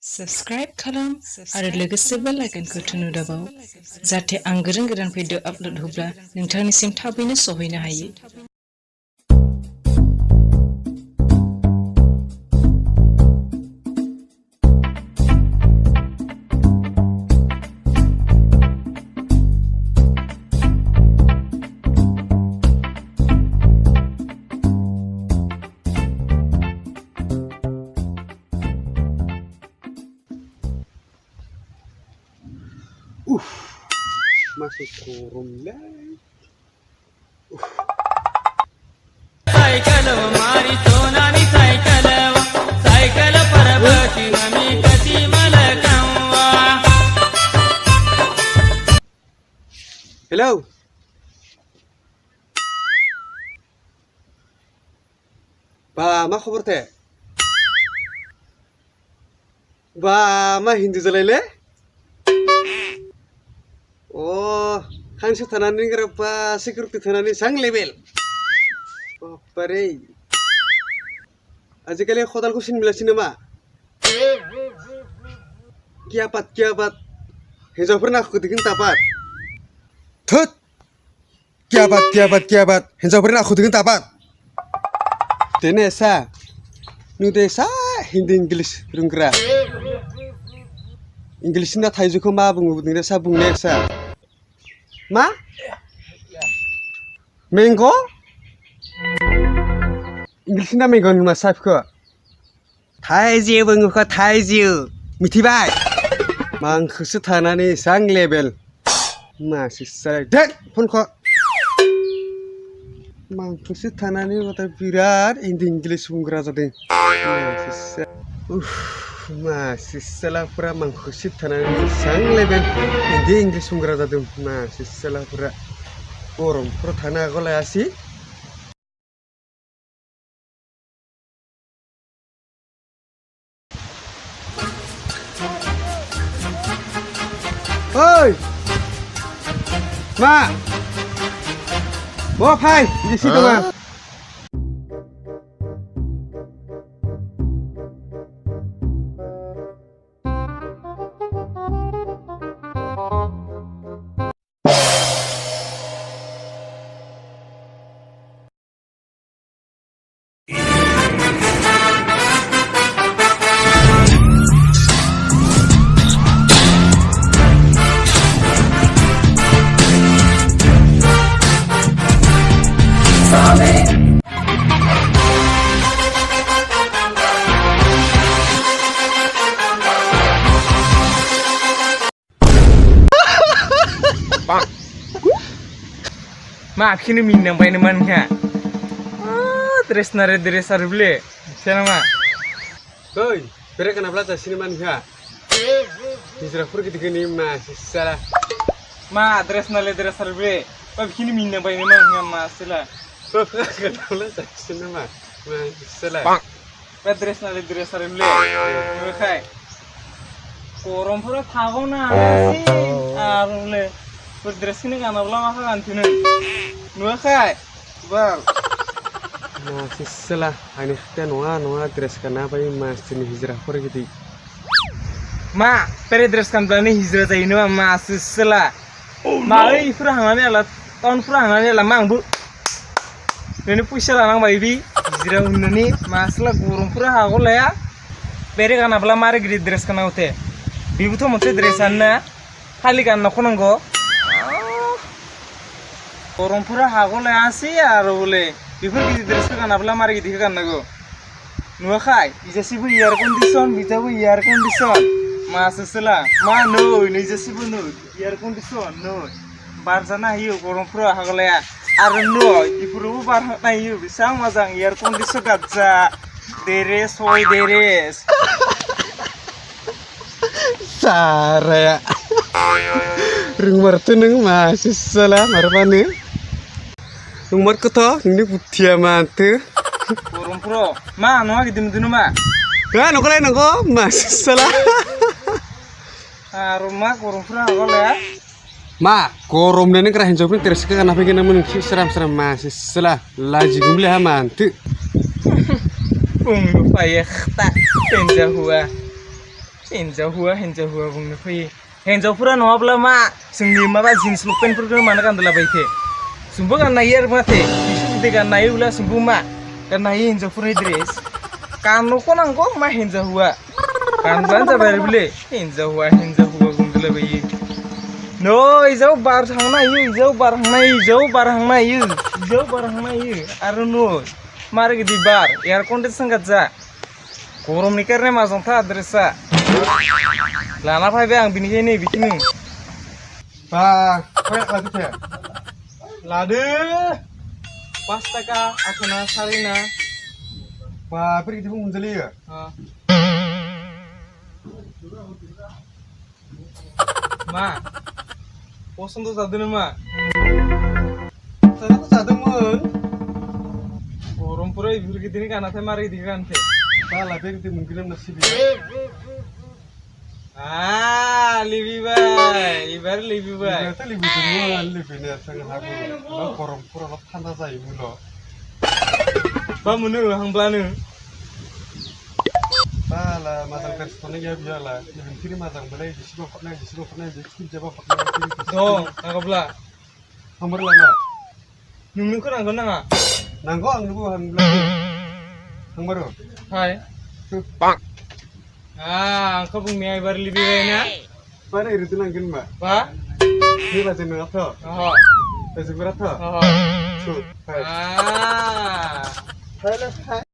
Subscribe खालाम आरो लोगोसे बेल आइकनखौ थुनो दाबाव जाहाथे आं गोदान भिडिअ आपलोड होब्ला नोंथांनिसिम थाबैनो सहैनो हायो। Masuk kurung lagi. सायकल मारी सोनानी सायकल परबती नमी कती मलकवा. Hello. Ba, ma khabar teh? Ba, ma Hindu jalele? Oh, kan tanani ngerapa security tanani sang level. Oh, pare. Aja kali khotal ko sin milasin nama. Kia bat. Hejo pernah aku dikin tapat. Tut. Kia bat. Hejo pernah aku dikin tapat. Dene sa. Nu desa Hindi English rungkra. English na thai juko ma bungu buding sa bungne sa. Ma? Mango? English na mango ma sap ko. Thai ji bungu ko thai ji. Mithi bai. Mang khusu thanani sang level. Ma sisai. Dek phone ko. Mang khusu thanani wata birat Hindi English bungra jade. Ma sisai. Masih salah pura mangkusit tanah sang level Hindi English bungra jade. Masih salah pura orang pura tanah aku lagi. Oi, ma, bawa pai di situ ma. Ma kini minang bayi neman ya. Dress beli. Siapa ma? Oi, beri kenapa lah sini man ya? Bisa pur kita kini masih salah. Ma dress beli. Ma kini minang bayi neman ya mas sila. Kenapa lah sini man? Masih salah. Ma dress beli. Oke. Korom pura thago na sih. Arule. Dress ini kan abla maka kantin. Nuh kai, bal. Masih salah. Ini kita noa dress kenapa ini masih hijrah pur gitu. Ma, pere dress kan berani hijrah jadi ini masih salah. Ma ini pura hangannya lah, tahun pura hangannya lah mang bu. Ini pusat lah mang baby. Hijrah ini masalah kurung pura hago lah ya. Pere kan abla mari gede dress kan ute. Bibu tuh mau dressan na, kali kan nak nunggu. Orang pura hago le asih arule. Before kita dress kan abla mari kita kan nago. Nuh kai, ijasi bu air condition, bisa bu air condition. Masuk sela, ma no, ini ijasi bu no, air condition no. Barzana hiu orang pura hago le ya. Aru no, ifuru barzana hiu bisa mazang air condition kaca. Deres, hoy deres. Saraya. Rumor tuh neng masih salah marmane. Rumor kota ini butia mante. Orang pura, ma nuh kita mendunu ma. Nah, nongko masih salah. Rumah orang pura hago le ya. Ma, korom nene kerahin jawabnya terus kan apa yang namanya seram masih salah. Lagi gumble hamantu. Payah tak penjahua. हिन्जाव हौवा बुंनो फैयो हिन्जावफोरा नङाब्ला मा जोंनि माबा jeans लंपेन्टफोरखौ मानो गानदोलाबायखो जोंबो गाननो हायो आरो माथो बिसोर जुदि गाननो हायोब्ला जोंबो मा गाननो हायो हिन्जावफोरनि ड्रेस गाननोखौ नांगौ मा हिन्जाव हौवा गानब्लानो जाबाय आरो बोले हिन्जाव हौवा बुंदोलाबायो नै इजाव बार थांनो हायो इजाव बार हांनो हायो आरो नै मारै गिदिर बार एयार कन्डिसन गाज्जा गरमनि कारणे माजोंथा ड्रेसा लाना फैबाय आं बिनिखायनो बिखिनि बा फै लादो फै लादो 5 टाका आखना सारिना बा बोरै बिदिखौ मोनजोलैयो मा पसन्द जादों नामा जानायाथ' जादोंमोन गरमफोरा बेफोर गिदिरनि गानाथाय मारै गिदिर गानथाय बाला बे गिदिर मोनगोन ना सिबियो लिबिबाय एबार लिबिबाय लिबिदोंमोन लिबिनाया जों हागौ गरमफोराल' थान्दा जायोमोनल' मा मोनो हांब्लानो बाला मोजां गारसिखौनो गैया बियाला लिबिनखिरि मोजांबालाय बिसिबां हरनाय खिनजाबा हरनाय दं नांगौब्ला हामर लाना नोंनोखौ नांगौ नाङा नांगौ आंनोबो हामब्ला हामर हाय आंखौ बुंनाया एबार लिबिबाय ना बारा ओरैनो नांगोन मा बा बेबादि नङाथ' जोबोराथ' अह